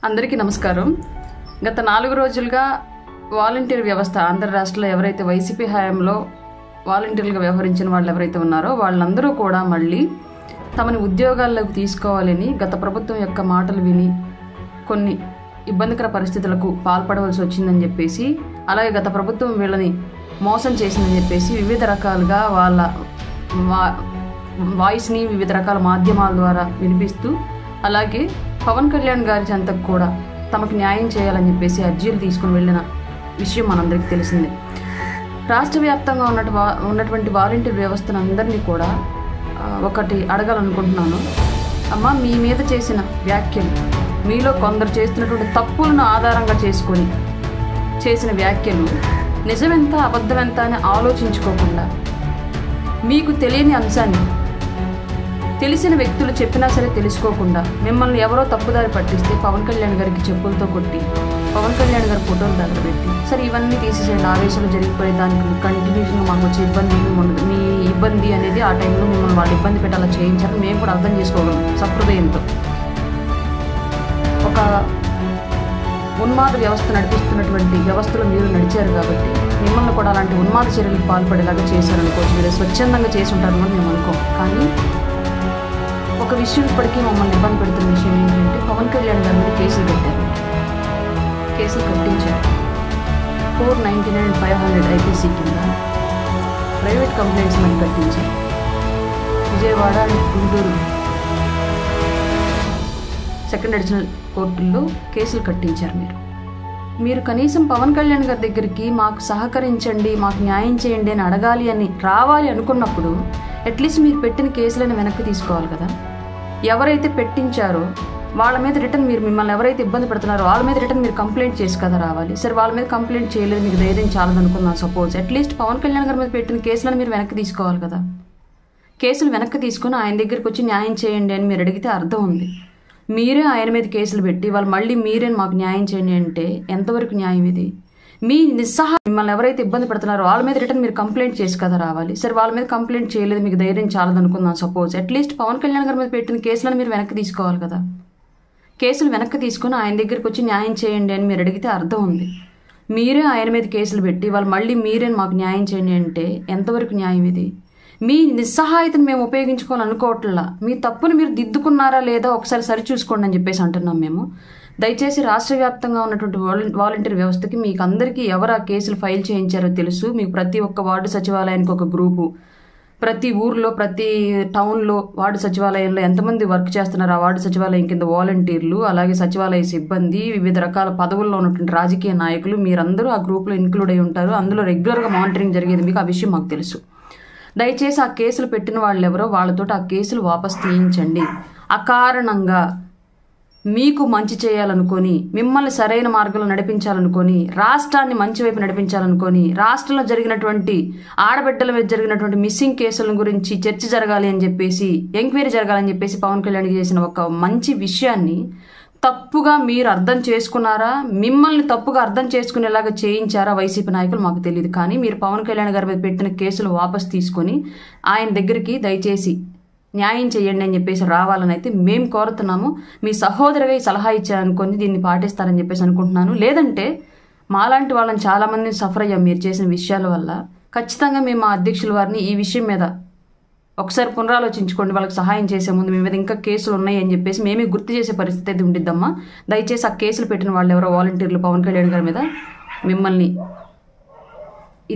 అందరికీ నమస్కారం. గత 4 రోజులుగా వాలంటీర్ వ్యవస్థ ఆంధ్ర రాష్ట్రంలో ఎవరైతే వైసీపీ హయాంలో వాలంటీర్లుగా వ్యవహరించిన వాళ్ళు ఎవరైతే ఉన్నారో వాళ్ళందరూ కూడా మళ్ళీ తమని ఉద్యోగాల్లోకి తీసుకోవాలని గత ప్రభుత్వం యొక్క మాటలు విని కొన్ని ఇబ్బందికర పరిస్థితులకు పాల్పడవలసి వచ్చిందని చెప్పేసి, అలాగే గత ప్రభుత్వం వీళ్ళని మోసం చేసిందని చెప్పేసి వివిధ రకాలుగా వాళ్ళ వాయిస్ని వివిధ రకాల మాధ్యమాల ద్వారా వినిపిస్తూ, అలాగే పవన్ కళ్యాణ్ గారి చెంతకు కూడా తమకు న్యాయం చేయాలని చెప్పేసి అర్జీలు తీసుకుని వెళ్ళిన విషయం మనందరికీ తెలిసిందే. రాష్ట్ర వ్యాప్తంగా ఉన్నటువంటి వాలంటీర్ వ్యవస్థను అందరినీ కూడా ఒకటి అడగాలనుకుంటున్నాను. అమ్మ, మీ మీద చేసిన వ్యాఖ్యలు, మీలో కొందరు చేస్తున్నటువంటి తప్పులను ఆధారంగా చేసుకొని చేసిన వ్యాఖ్యలు నిజమెంత అబద్ధమెంత అని ఆలోచించుకోకుండా, మీకు తెలియని అంశాన్ని తెలిసిన వ్యక్తులు చెప్పినా సరే తెలుసుకోకుండా మిమ్మల్ని ఎవరో తప్పుదారి పట్టిస్తే పవన్ కళ్యాణ్ గారికి చెప్పులతో కొట్టి, పవన్ కళ్యాణ్ గారి ఫోటోలు దగ్గర పెట్టి, సరే ఇవన్నీ తీసేసేయండి, ఆవేశాలు జరిగిపోయే దానికి కంటిన్యూషన్గా మాకు వచ్చే ఇబ్బంది ఏమి ఉండదు, మీ ఇబ్బంది అనేది ఆ టైంలో మిమ్మల్ని వాళ్ళు ఇబ్బంది పెట్టాలా చేయించాలని మేము కూడా అర్థం చేసుకోగలం సహృదయంతో. ఒక ఉన్మాద వ్యవస్థ నడిపిస్తున్నటువంటి వ్యవస్థలో మీరు నడిచారు కాబట్టి మిమ్మల్ని కూడా అలాంటి ఉన్మాద చర్యలకు పాల్పడేలాగా చేశారనుకోవచ్చు. మీరు స్వచ్ఛందంగా చేసి ఉంటారు అని మేము అనుకోం. కానీ ఒక విషయం ఇప్పటికీ మమ్మల్ని ఇబ్బంది పెడుతున్న విషయం ఏంటంటే, పవన్ కళ్యాణ్ గారి మీద కేసులు పెట్టారు, కేసులు కట్టించారు. 499 500 ఐపీసీ కింద ప్రైవేట్ కంప్లైంట్స్ మళ్ళీ కట్టించారు. Vijayawada and Guntur second additional కోర్టుల్లో కేసులు కట్టించారు. మీరు కనీసం పవన్ కళ్యాణ్ గారి దగ్గరికి మాకు సహకరించండి, మాకు న్యాయం చేయండి అని అడగాలి అని రావాలి అనుకున్నప్పుడు అట్లీస్ట్ మీరు పెట్టిన కేసులను వెనక్కి తీసుకోవాలి కదా. ఎవరైతే పెట్టించారో వాళ్ళ మీద రిటర్న్ మిమ్మల్ని ఎవరైతే ఇబ్బంది పెడుతున్నారో వాళ్ళ మీద రిటర్న్ మీరు కంప్లైంట్ చేసి కదా రావాలి. సరే, వాళ్ళ మీద కంప్లైంట్ చేయలేదు, మీకు ధైర్యం చాలదనుకుందాం సపోజ్. అట్లీస్ట్ పవన్ కళ్యాణ్ గారి మీద పెట్టిన కేసులను మీరు వెనక్కి తీసుకోవాలి కదా. కేసులు వెనక్కి తీసుకుని ఆయన దగ్గరికి వచ్చి న్యాయం చేయండి అని మీరు అడిగితే అర్థం ఉంది. మీరే ఆయన మీద కేసులు పెట్టి వాళ్ళు మళ్ళీ మీరే మాకు న్యాయం చేయండి అంటే ఎంతవరకు న్యాయం ఇది? మీ మిమ్మల్ని ఎవరైతే ఇబ్బంది పెడుతున్నారో వాళ్ళ మీద రిటర్న్ మీరు కంప్లైంట్ చేసి కదా రావాలి. సరే, వాళ్ళ మీద కంప్లైంట్ చేయలేదు, మీకు ధైర్యం చాలదనుకుందాం సపోజ్. అట్లీస్ట్ పవన్ కళ్యాణ్ గారి మీద పెట్టిన కేసులను మీరు వెనక్కి తీసుకోవాలి కదా. కేసులు వెనక్కి తీసుకుని ఆయన దగ్గరికి వచ్చి న్యాయం చేయండి అని మీరు అడిగితే అర్థం ఉంది. మీరే ఆయన మీద కేసులు పెట్టి వాళ్ళు మళ్ళీ మీరే మాకు న్యాయం చేయండి అంటే ఎంతవరకు న్యాయం ఇది? మీ నిస్సహాయతను మేము ఉపయోగించుకోవాలనుకోవట్లా. మీ తప్పును మీరు దిద్దుకున్నారా లేదా ఒకసారి సరి చూసుకోండి అని చెప్పేసి అంటున్నాం మేము. దయచేసి రాష్ట్ర వ్యాప్తంగా ఉన్నటువంటి వాలంటీర్ వ్యవస్థకి మీకు అందరికీ ఎవరు ఆ కేసులు ఫైల్ చేయించారో తెలుసు. మీకు ప్రతి ఒక్క వార్డు సచివాలయానికి ఒక గ్రూపు, ప్రతి ఊర్లో ప్రతి టౌన్లో వార్డు సచివాలయంలో ఎంతమంది వర్క్ చేస్తున్నారు, ఆ వార్డు సచివాలయం కింద వాలంటీర్లు, అలాగే సచివాలయ సిబ్బంది, వివిధ రకాల పదవుల్లో ఉన్నటువంటి రాజకీయ నాయకులు, మీరందరూ ఆ గ్రూప్లో ఇన్క్లూడ్ అయి ఉంటారు. అందులో రెగ్యులర్గా మానిటరింగ్ జరిగేది మీకు, ఆ విషయం మాకు తెలుసు. దయచేసి ఆ కేసులు పెట్టిన వాళ్ళు ఎవరో వాళ్ళతో ఆ కేసులు వాపస్ తీయించండి. అకారణంగా మీకు మంచి చేయాలనుకొని, మిమ్మల్ని సరైన మార్గంలో నడిపించాలనుకొని, రాష్ట్రాన్ని మంచి వైపు నడిపించాలనుకొని, రాష్ట్రంలో జరిగినటువంటి ఆడబిడ్డల మీద జరిగినటువంటి మిస్సింగ్ కేసుల గురించి చర్చ జరగాలి అని చెప్పేసి, ఎంక్వైరీ జరగాలని చెప్పేసి పవన్ కళ్యాణ్ చేసిన ఒక మంచి విషయాన్ని తప్పుగా మీరు అర్థం చేసుకున్నారా, మిమ్మల్ని తప్పుగా అర్థం చేసుకునేలాగా చేయించారా వైసీపీ నాయకులు మాకు తెలియదు. కానీ మీరు పవన్ కళ్యాణ్ గారి మీద పెట్టిన కేసులు వాపస్ తీసుకొని ఆయన దగ్గరికి దయచేసి న్యాయం చేయండి అని చెప్పేసి రావాలని అయితే మేము కోరుతున్నాము. మీ సహోదరిగా ఈ సలహా ఇచ్చారనుకొని దీన్ని పాటిస్తారని చెప్పేసి అనుకుంటున్నాను. లేదంటే మాలాంటి వాళ్ళని చాలామందిని సఫర్ అయ్యాం మీరు చేసిన విషయాల వల్ల. ఖచ్చితంగా మేము మా అధ్యక్షుల వారిని ఈ విషయం మీద ఒకసారి పునరాలోచించుకోండి, వాళ్ళకి సహాయం చేసే ముందు మీ మీద ఇంకా కేసులు ఉన్నాయి అని చెప్పేసి మేమే గుర్తు చేసే పరిస్థితి అయితే ఉండిద్దమ్మా. దయచేసి ఆ కేసులు పెట్టిన వాళ్ళు ఎవరో వాలంటీర్లు పవన్ కళ్యాణ్ గారి మీద మిమ్మల్ని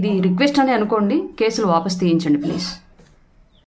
ఇది రిక్వెస్ట్ అని అనుకోండి, కేసులు వాపస్ తీయించండి ప్లీజ్.